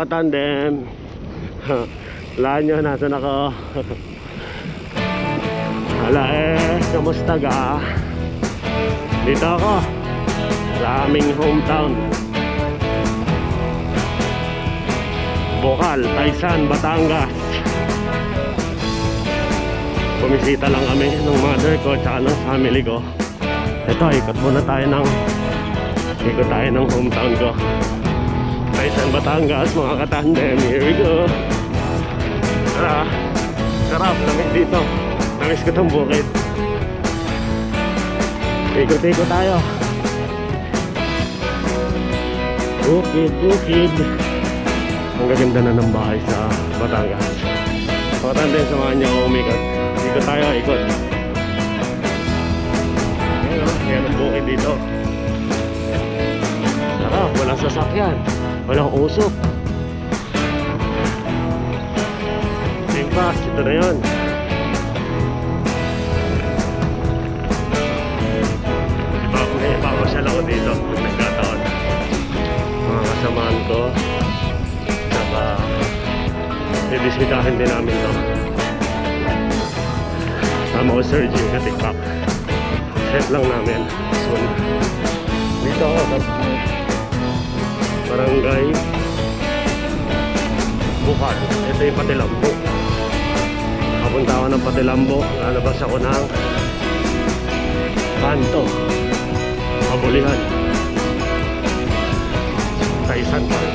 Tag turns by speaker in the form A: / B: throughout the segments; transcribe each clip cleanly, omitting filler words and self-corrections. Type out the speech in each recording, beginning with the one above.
A: tandem. Laan nyo, nasan ako? Hala kamusta ka? Dito ako sa aming hometown, Bocal, Taysan, Batangas. Bumisita lang kami ng mother ko at ng family ko. Ito, ikot muna tayo ng hometown ko, Taysan, Batangas, mga katandem. Here we go. Tara, sarap, lamig dito. Namiss ko itong bukid. Ikot-ikot tayo. Bukid. Ang gaganda na ng bahay sa Batangas. Mga katandem, samahan niyo ako umikot. Ikot tayo, ikot. Ayan ang bukid dito. Sarap, walang sasakyan, walang usok. Simpas, ito na yun. Ipapasyal ako dito kung nagkataon. Mga kasamaan ko, saka bibisitahin din namin to. Tama ko Sir Jim Katikpak. Set lang namin soon. Dito ako sa Barangay Bocal. Ito yung Patilambo. Kapunta ako ng Patilambo. Lalabas ako ng Kanto, Mabulihan, Taysan pa rin.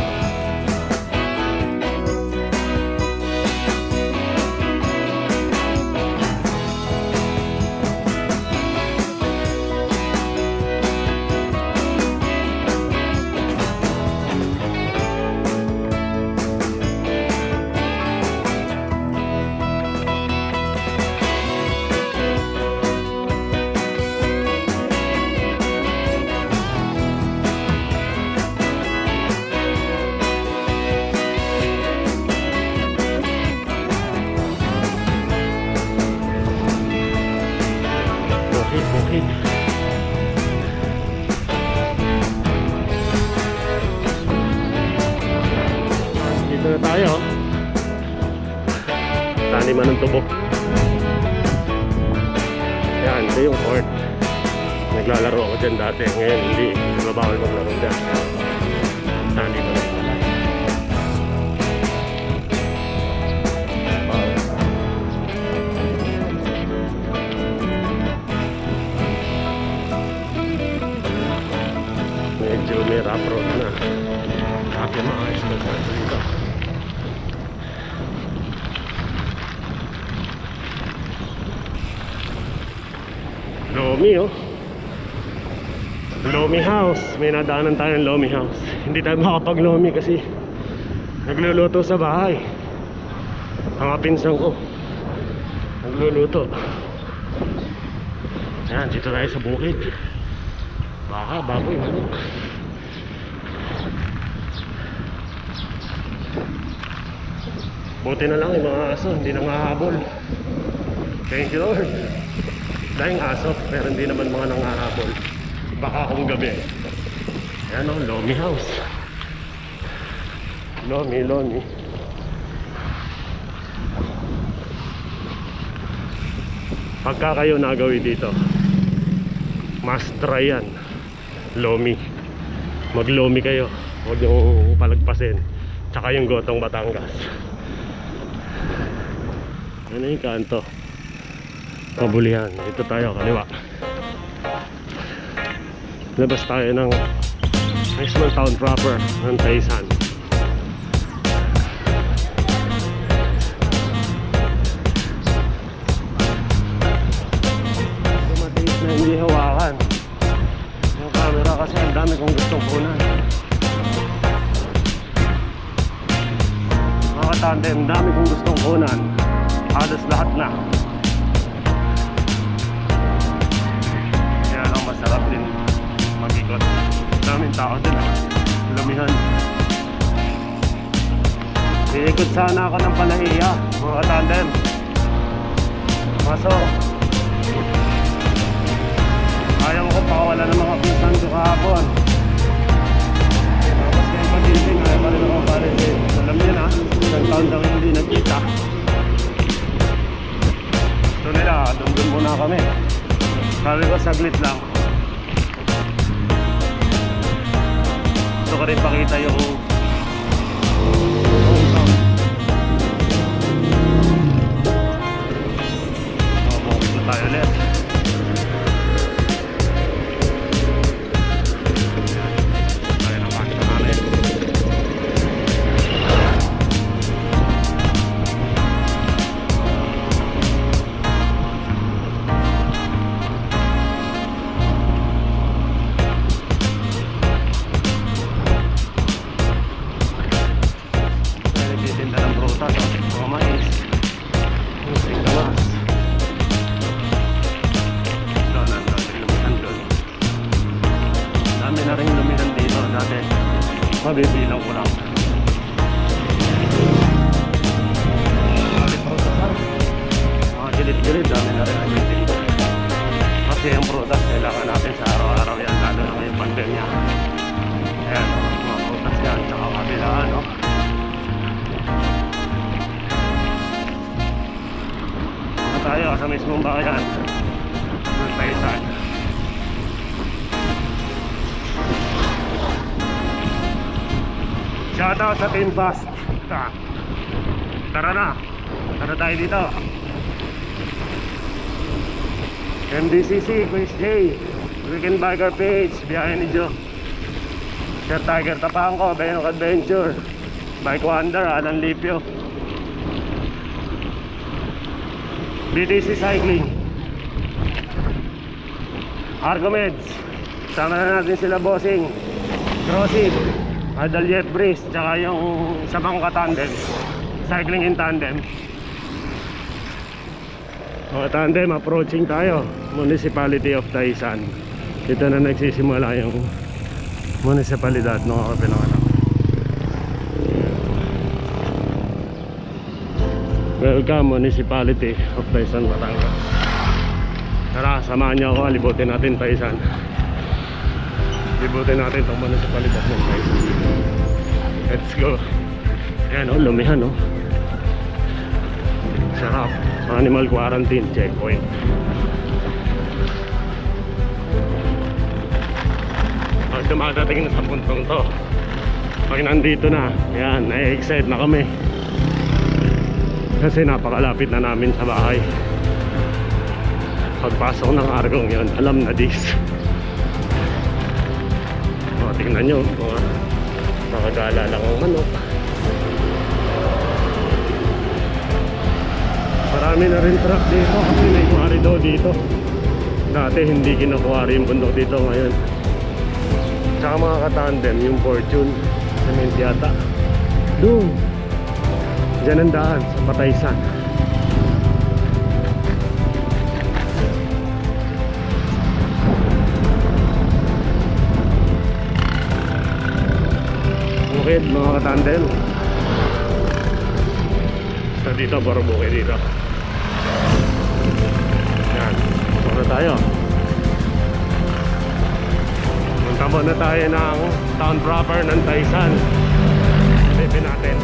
A: Bukid. Dito na tayo. Taniman ng tubok. Yan, ito yung court. Naglalaro ako dyan dati. Ngayon hindi, mabawal maglaro dyan. Taniman ng palay. Medyo may rough road na. Bakit maayos na sa dito. Lomi oh. Lomi House. May nadaanan tayong Lomi House. Hindi tayo makapag-Lomi kasi nagluluto sa bahay. Ang pinsan ko nagluluto. Yan, dito tayo sa bukid. Baka, baboy, manok. Buti na lang yung mga aso, hindi na mahabol. Thank you Lord. Dahing aso, pero hindi naman mga nangahabol. Baka kung gabi. Ayan o, Lomi House. Lomi. Pagka kayo nagawi dito, must try yan. Lomi. Mag-Lomi kayo. Huwag yung palagpasin. Tsaka yung Gotong Batangas. Ano yung kanto? Mabulihan. Ito tayo, kaliwa. Labas tayo ng national town proper ng Taysan. Matiis na hindi hawakan yung camera kasi ang dami kong gustong kunan. Mga katandem, dami kong gustong kunan. Halos lahat na. Kaya lang masarap din mag-ikot. Daming tao din ah. Lamihan. Iikot sana ako ng Palahiya, mga katandem. Maso ayaw ko pakawala ng mga pinsan ko kahapon. Tapos kayo pagising, ayaw pa rin ako parin din. ilang taon daw hindi nagkita. Gusto nila, doon muna kami. Sabi ko, saglit lang. Gusto ko rin pakita yung hometown. Mabukit na tayo ulit. Tayo ng kanta namin. Tinda ng prutas, mga mais, yung singkamas. Doon ang dami lumihan doon. Dami na rin lumihan dito dati. Mabibilang ko lang. Mga gilid-gilid, dami na rin namin dito. Kasi yung prutas kailangan natin sa araw-araw yan, lalo na ngayong pandemya. Ayan, mga prutas yan, tsaka kabilaan, no? Tayo sa mismong bayan ng Taysan. Shoutout sa Team Fast. Tara na, tara tayo dito. MDCC, Quiz J, Weekend Biker Page, biyahe ni Joe, Sir Tiger Tapangko, Benok Adventure, Bike Wonder, Alan Lipio, BTC Cycling, Argomeds, sama na natin sila Bossing, Crossing, Adal Jeff Breeze, tsaka yung sa Bangka Tandem, Cycling in Tandem. Mga tandem, approaching tayo, Municipality of Taysan. Dito na nagsisimula yung munisipalidad ng Kapinanganak. Welcome Municipality of Taysan, Batangas. Tara, samahan niyo ako, libutin natin Taysan. Libutin natin itong municipalidad ng Taysan. Let's go. Ayan o, lumihan o. Sarap. Animal quarantine checkpoint. Pag dumadating na sa puntong to, pag nandito na, ayan, na-excite na kami. Kasi napakalapit na namin sa bahay. Pagpasok ng Argong yun, alam na this. O, tingnan nyo, mga nakagala lang ang manok. Marami na rin truck dito kasi may kuwari daw dito. Dati hindi kinukuwari yung bundok dito, ngayon. Tsaka mga katandem, yung Fortune, cement yata. Doon. Diyan ang daan sa Pataysan. Bukid mga katandem. So dito, baro bukid dito. Yan, pasok na tayo. Punta muna tayo ng town proper ng Taysan. Silipin natin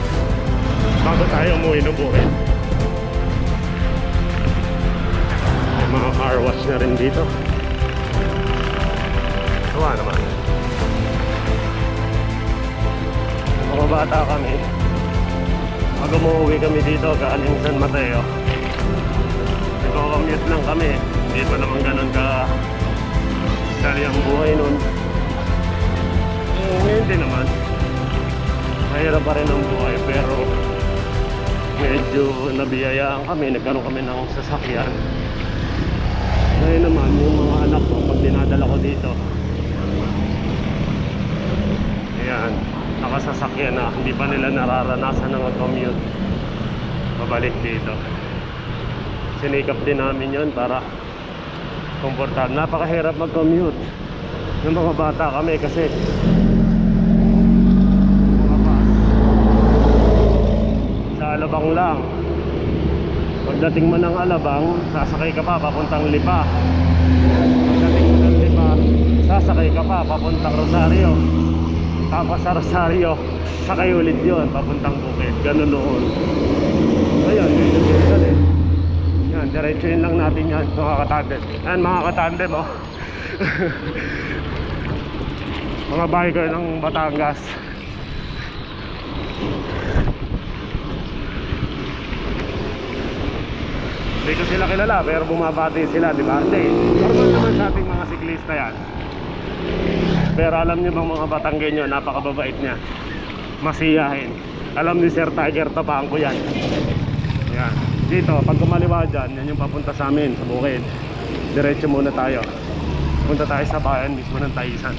A: bago tayo umuwi ng bukid. May mga car wash na rin dito. Tuwa naman. Mga bata kami, pag umuwi kami dito galing San Mateo, nagko-commute lang kami. Hindi pa naman ganun ka dali ang buhay nun. Ngayon din naman mahirap pa rin ang buhay, pero medyo nabiyayaan kami, nagkaroon kami ng sasakyan. Ngayon naman yung mga anak ko, pag dinadala ko dito, ayan, nakasasakyan na, hindi pa nila nararanasan ng commute pabalik dito. Sinikap din namin yun para komportable. Napakahirap mag-commute ng mga bata kami kasi Alabang lang. Pagdating mo ng Alabang, sasakay ka pa papuntang Lipa. Pagdating mo ng Lipa, sasakay ka pa papuntang Rosario. Tapos sa Rosario, sakay ulit yun papuntang Bukid. Ganun noon. Ayun, yun eh. Yan, diretsuin lang natin yan, mga katandem. Yan, mga katandem, oh. Mga biker ng Batangas. Hindi ko sila kilala, pero bumabati sila, di ba? Hindi, normal naman sa ating mga siklista yan. Pero alam niyo bang mga Batanggenyo, napakababait niya, masiyahin. Alam ni Sir Tiger, tapaan ko yan. Yan, dito, pag kumaliwa dyan, yan yung papunta sa amin, sa Bukid. Diretso muna tayo. Punta tayo sa bayan mismo ng Taisan.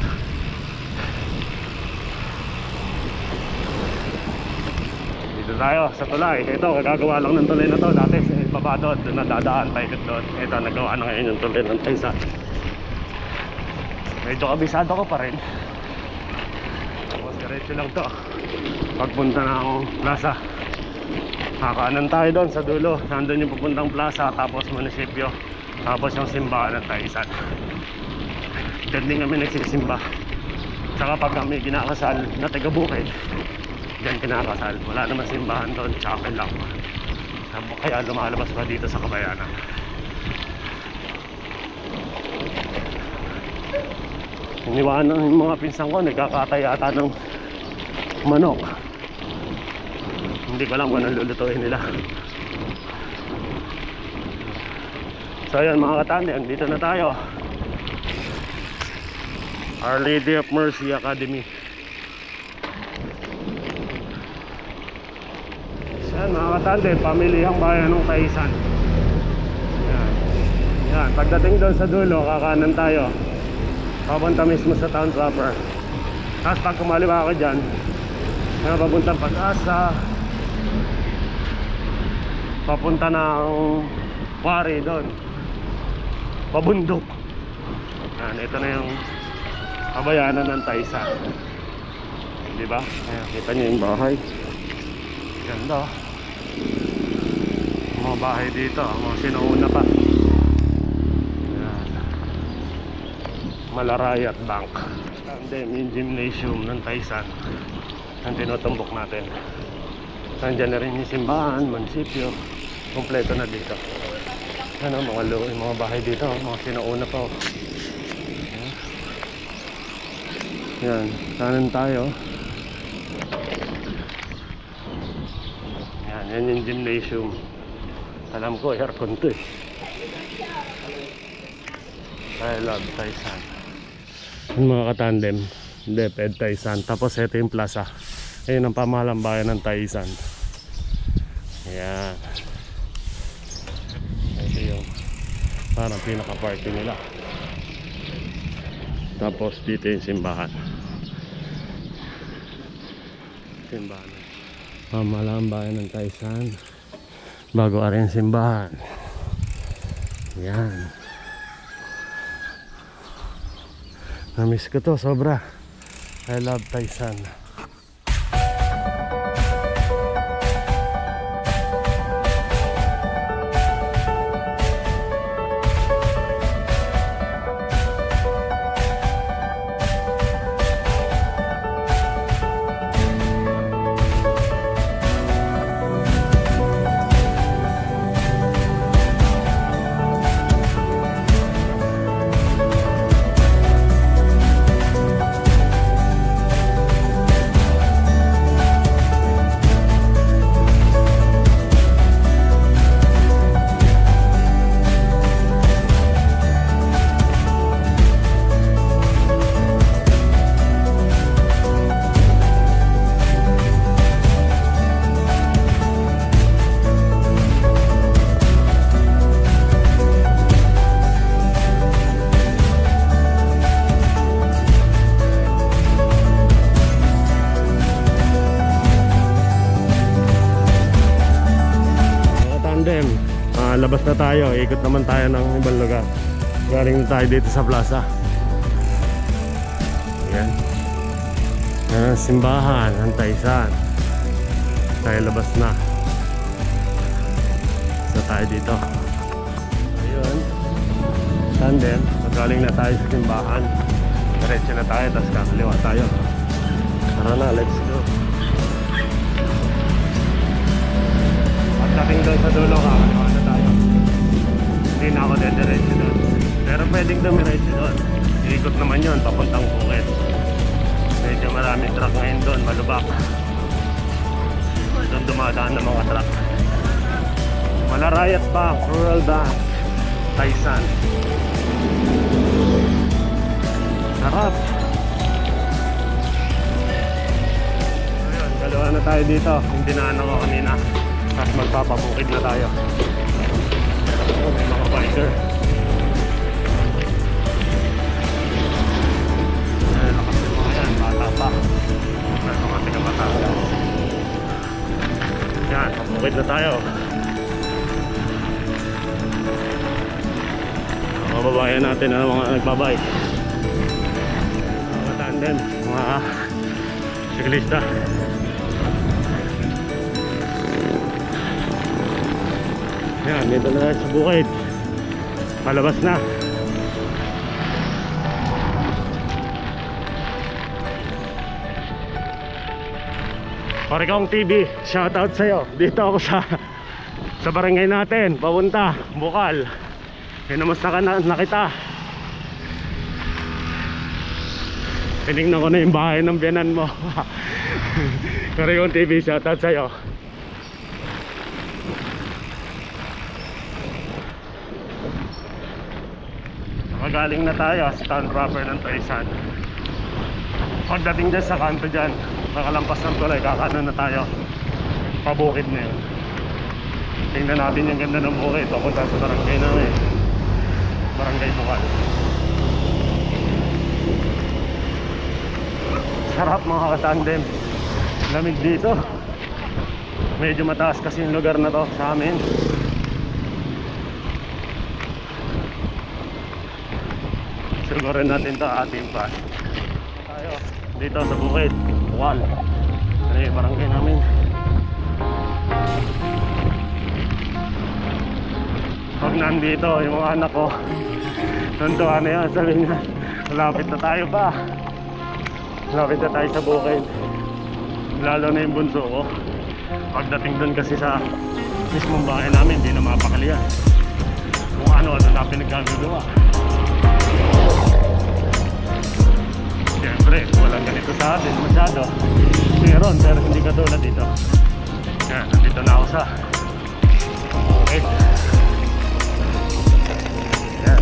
A: Dito tayo sa tulay. Ito, gagawa lang ng tulay na to. Dati sa baba doon, doon nadadaan tayo doon. Ito, nagawa na ngayon yung tulay ng Taisan. Medyo kabisado ko pa rin. Tapos diretso lang to. Pagpunta na akong plaza, kakaanan tayo doon sa dulo. Nandun yung pupuntang plaza, tapos munisipyo, tapos yung simbahan ng Taisan. Diyan din kami nagsisimba. Saka pag kami kinakasal na taga Bukid, diyan kinakasal. Wala naman simbahan doon, chapel lang. Kaya lumalabas pa dito sa Kabayanan. Iniwaan ng mga pinsan ko, nagkakatay ata ng manok. Hindi ko alam kung anong lulutuin nila. So ayan mga katandem, dito na tayo. Our Lady of Mercy Academy. So yan mga katandem, pamilihang bayan ng Taisan. Yan. Yan, pagdating doon sa dulo, kakanan tayo. Papunta mismo sa town proper. Tapos pag kumaliwa ako dyan, papuntang Pag-asa, papunta ng Quarry doon, pabundok. Yan, ito na yung Kabayanan ng Taisan. Diba? Ayan, kita nyo yung bahay. Ganda. Mga bahay dito, mga sinuuna pa. Ayan. Malarayat Bank. And then yung gymnasium ng Taisan ang tinutumbok natin. Nandiyan na rin yung simbahan, munisipyo. Kompleto na dito. Ano, mga bahay dito, mga sinuuna pa. Yan, kanan tayo. Yan yung gymnasium. Alam ko, aircon to eh. I love Taisan. Yung mga katandem, DepEd Taisan. Tapos ito yung plaza. Ayun ang pamahalang bayan ng Taisan. Yan. Ito yung parang pinaka-party nila. Tapos dito yung simbahan. Simbahan. Pamahalang bayan ng Taisan. Bago rin simbahan. Yan. Namiss ko to sobra. I love Taisan. Labas na tayo, ikot naman tayo ng ibang lugar. Galing na tayo dito sa plaza. Yan. Yan ang simbahan ng Taisan. Tayo labas na. So tayo dito. Ayun. Tandem, magaling na tayo sa simbahan. Diretso na tayo, tapos kakaliwa tayo. Tara na, let's go. Pagdating doon sa dulo, kakaliwa na tayo. Hindi na ako dediretso doon. Pero pwedeng dumiretso doon. Iikot naman yun, papuntang Phuket. Medyo maraming truck ngayon doon, malubak. Doon dumadaan ng mga truck. Malarayat pa, Rural Bank, Taisan. Sarap. Ayun, kaliwa na tayo dito. Yung dinaanan ko kanina. Tapos magpapabukid na tayo. May mga biker. Ayun, lakas yung mga yan. Bata pa. May mga tiga-Batangas. Yan, pabukid na tayo. Mga babayan natin na mga nagbabike. Mga tandem, mga siklista. Yan, dito na sa bukid. Palabas na. Parikong TV, shoutout sa'yo. Dito ako sa barangay natin, papunta, Bukal. Kinamusta ka na kita? Tinignan ko na yung bahay ng biyanan mo. Parikong TV, shoutout sa'yo. Magaling na tayo sa town proper ng Taisan. Pagdating dyan sa kanto dyan, nakalampas ng tulay, kakano na tayo. Pabukid na yun. Tingnan natin yung ganda ng bukid. Papunta sa barangay namin, Barangay Bukal. Sarap mga katandem. Lamig dito. Medyo mataas kasi yung lugar na to sa amin. Sigurin natin ito ating pass. Tayo dito sa bukid, Bukal. Ano yung barangay namin. Pag nandito yung mga anak ko, nanduwa na yan, sabi niya, malapit na tayo pa. Malapit na tayo sa bukid. Lalo na yung bunso ko. Pagdating doon kasi sa mismong bahay namin, hindi na mapakalian kung ano-ano na pinagkagagawa. Siyempre, walang ganito sa atin masyado. Meron, pero hindi katulad dito. Yan, nandito na ako sa bukid. Yan.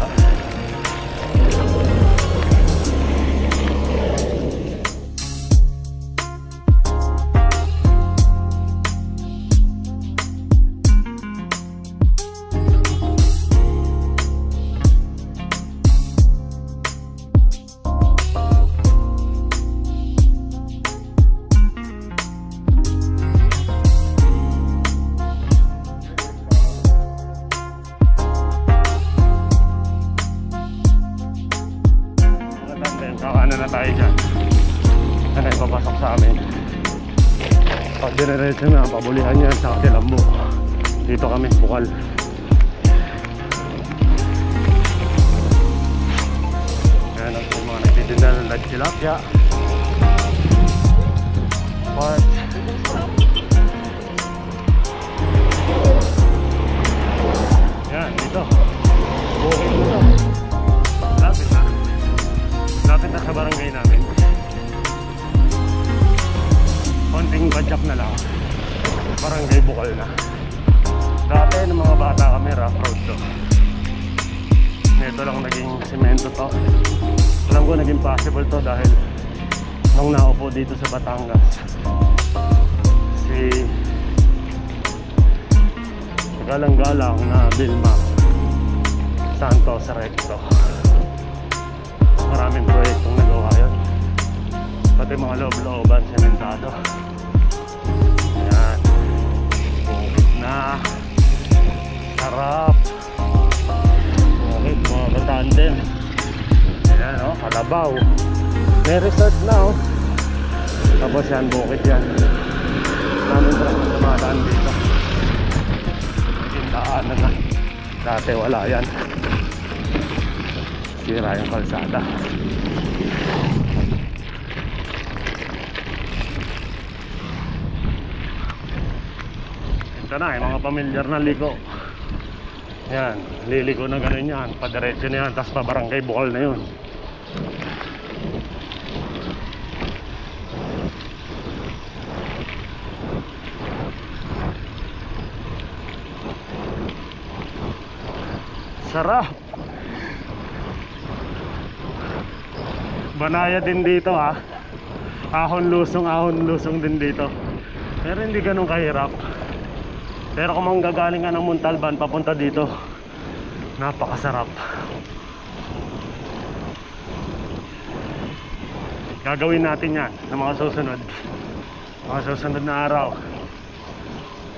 A: Ano na tayo dyan. Ano yung papasok sa amin. Pag dinerecho na, pabulihan yan sa Kilambo. Dito kami, Bukal. Ayan ang mga nagtitinda ng tilapia. Part. Yan, dito. Bukid dito. Lapit na. Lapit na sa barangay namin. Konting badyak na lang. Barangay Bukal na. Dati ng mga bata kami, rough road to. Ito lang naging semento to. Alam ko naging possible to dahil nung naupo dito sa Batangas si galang-galang na Vilma Santos Recto. Maraming proyektong nagawa yun. Pati mga loob-looban, sementado. Yan. Bukid na. Sarap. Bukid, mga katandem. Yan o, Kalabaw. May resort na o. Tapos yan, bukid yan. Namin truck na dumadaan dito. Nagindaanan na. Dati wala yan. Sira yung kalsada. na, yung mga pamilyar na liko. Yan, liliko na ganun yan, padiretso na yan, tapos pa Barangay Bukal na yun. Sarap. Banaya din dito ha. Ahon lusong din dito. Pero hindi ganun kahirap. Pero kung manggagaling ka ng Montalban papunta dito, napakasarap. Gagawin natin yan ng mga susunod na araw.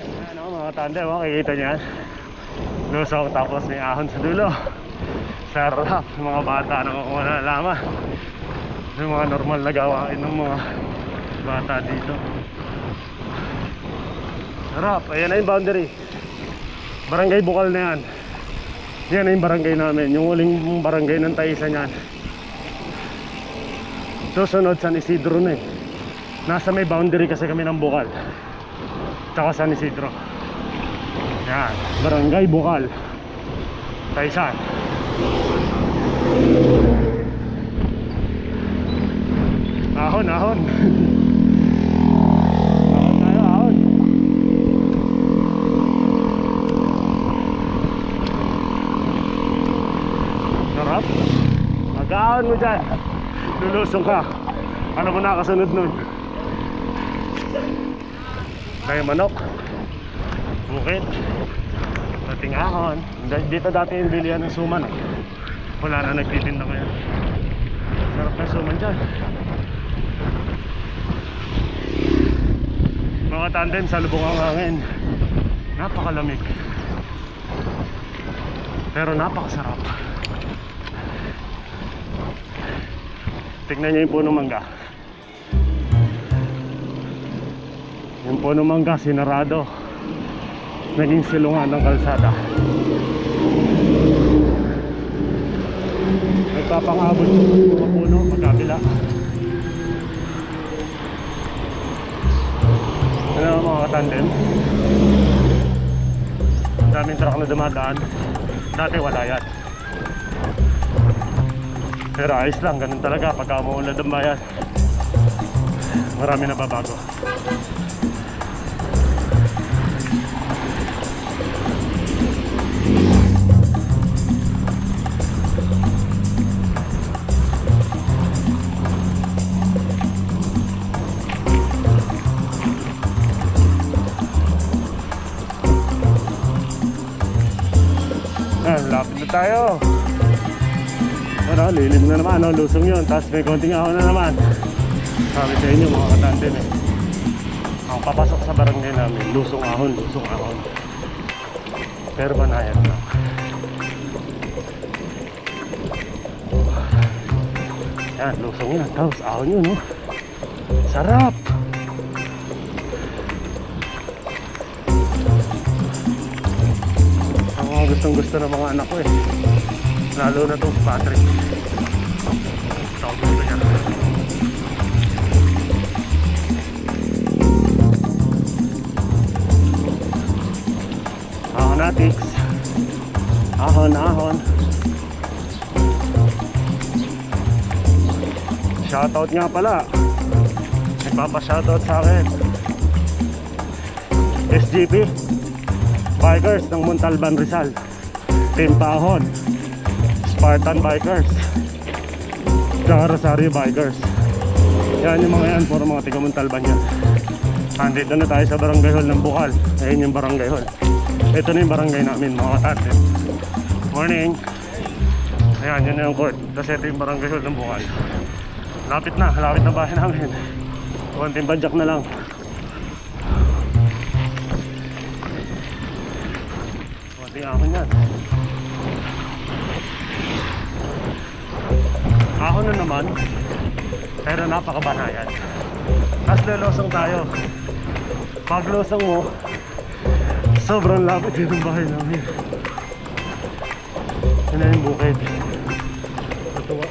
A: Ayan o mga tandem, makikita nyo yan. Lusong tapos may ahon sa dulo. Sarap. Mga bata nakukuha na laman. Yung mga normal na gawain ng mga bata dito. Sarap. Ayan na yung boundary. Barangay Bukal na yan. Yan na yung barangay namin. Yung uling barangay ng Taisan yan. Susunod San Isidro na eh. Nasa may boundary kasi kami ng Bukal tsaka San Isidro. Yan, Barangay Bukal, Taisan. Ahon. Ahon tayo, ahon. Sarap. Mag-ahon mo dyan. Lulusong ka. Ano mo nakasunod nun? Kaya manok, bukit, dating ahon. Dito dati yung bilihan ng suman eh. Wala na nagtitinda ngayon. Sarap na suman dyan. Mga tandem sa lubong ang hangin. Napakalamig pero napakasarap. Tignan nyo yung punong mangga. Yung punong mangga sinarado, naging silungan ng kalsada. Nagpapangabot yung mga puno magkabila. Ano mga katandem, daming truck na dumadaan. Dati wala yan, pero ayos lang, ganun talaga pagka umuunlad ang bayan. Marami na babago. Lapit na tayo. Ano, lilim na naman, no? Lusong yun. Tapos may konting ahon na naman. Sabi sa inyo mga katandem eh, ang papasok sa barangay namin, lusong ahon. Pero banayan na. Yan, lusong yun. Tapos ahon yun, no? Sarap. Gustong gusto ng mga anak ko eh, lalo na itong si Patrick. Ito ang gusto niya. Ahon natix. Ahon. Shoutout nga pala, nagpapa-shoutout sa akin SGP Bikers ng Montalban, Rizal, Team Pahon, Spartan Bikers, tsaka Rosario Bikers. Yan yung mga yan, puro mga tiga Montalban yan. Andito na tayo sa Barangay Hall ng Bukal. Ayun yung Barangay Hall. Ito na yung barangay namin mga katandem. Morning. Ayan, yun na yung court. Tapos ito yung Barangay Hall ng Bukal. Lapit na bahay namin. Konting badyak na lang. Ahon yan. Ahon na naman, pero napakabanayan. Tapos lulosong tayo. Pag losong mo, sobrang lapit yun ang bahay namin. Yun na yung bukid. Natuwa.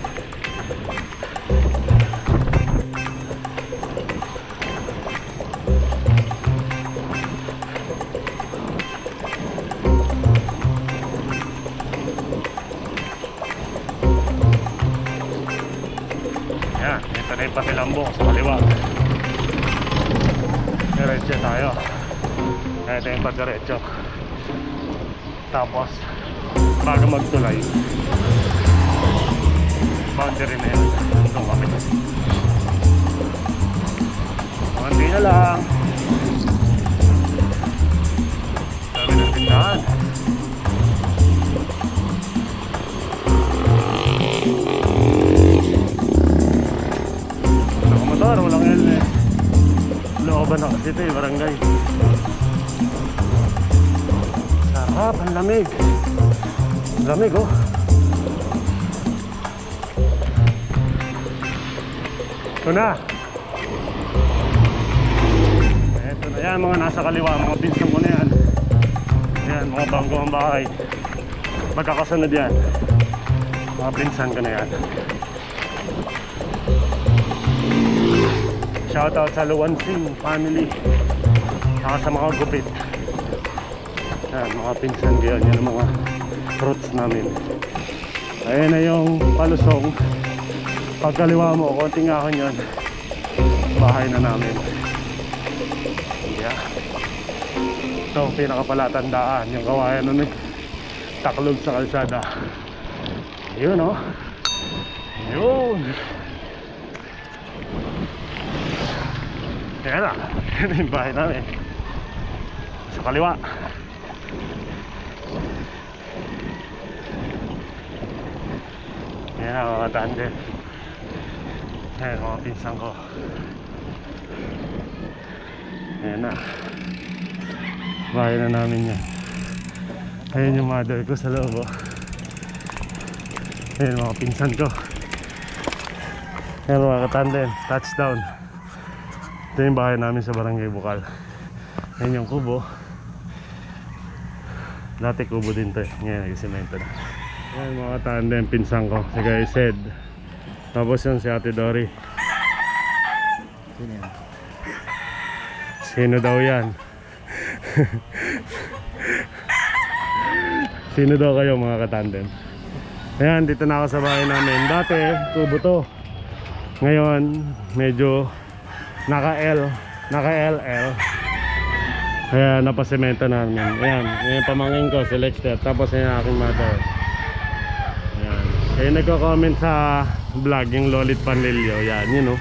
A: Yan, ito na yung Patilambo sa kaliwa. Diretso tayo. Ito yung padiretso. Tapos bago magtulay, boundary na yun. Doon kami. Konti na lang. Sabi ng tindahan. Nakamotor, walang helmet. Looban na kasi ito barangay. Sarap, ang lamig. Lamig oh. Ito na. Ito na yan, mga nasa kaliwa, mga pinsan ko na yan. Yan, mga bangko ang bahay. Magkakasunod yan. Mga pinsan ko na yan. Shoutout sa Luwansing family. Saka sa mga gupit. Yan, mga pinsan ko yan. Yan ang mga roots namin. Ayan na yung palusong. Pagkaliwa mo, konting ahon yun. Bahay na namin. Yeah. Ito ang pinakapalatandaan. Yung kawayan nun taklog sa kalsada. Yun oh. Yun. Ayan na. Yan yung bahay namin. Sa kaliwa. Ayan na mga tandem. Ayan mga pinsan ko. Ayan na. Bahay na namin yan. Ayan yung mother ko sa loob oh. Ayan mga pinsan ko. Ayan mga katandem. Touchdown. Ito yung bahay namin sa Barangay Bukal. Ayan yung kubo. Dati kubo din to eh. Ngayon nag-semento na. Ayan mga tandem, pinsan ko. Si Guy Sed. Tapos yun si Ate Dory.
B: Sino yan?
A: Sino daw yan? Sino daw kayo mga katandem? Ayan, dito na ako sa bahay namin. Dati, kubo to. Ngayon, medyo naka-LL. Kaya napasemento namin. Ayan, yung pamangkin ko, si Lexter. Tapos yung aking mother. Ayan. Kaya nagko-comment sa vlog yung Lolit Panlilio. Yan, yun o.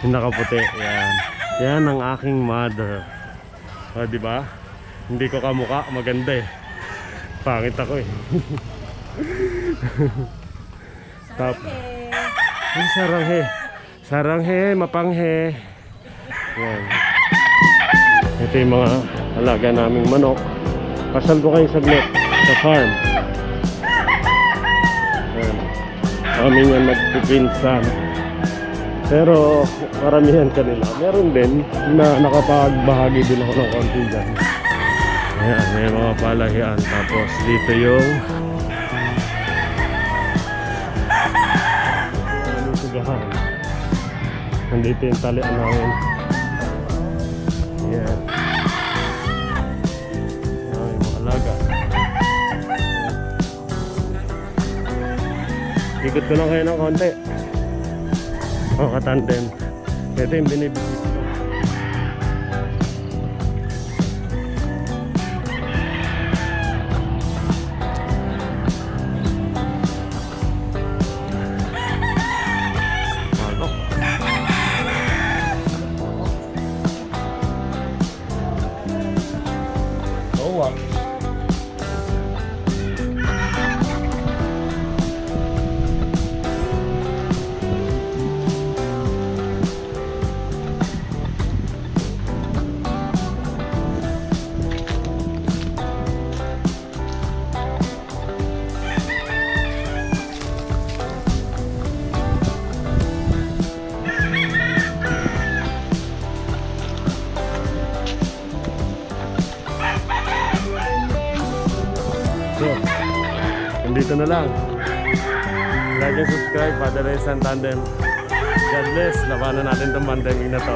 A: Yung nakaputi. Yan. Yan ang aking mother. O, diba? Hindi ko kamukha. Maganda eh. Pangit ako eh. Tap. Ay, saranghe. Saranghe, mapanghe. Yan. Ito yung mga alaga naming manok. Pasal ko kayo saglit sa farm. Yan. Amin yan magpipinsan. Pero maramihan kanila. Meron din na nakapagbahagi din ako ng konti dyan. Ayan, may mga palahian. Tapos dito yung sugahan. Nandito yung talian namin. Ayan. Ayan, yung mga alaga. Ikot ko lang kayo ng konti. O, katandem. Ito yung binibisit ko. So, nandito na lang. Like and subscribe, Father Ray San Tandem. God bless. Labanan natin itong pandemic na to.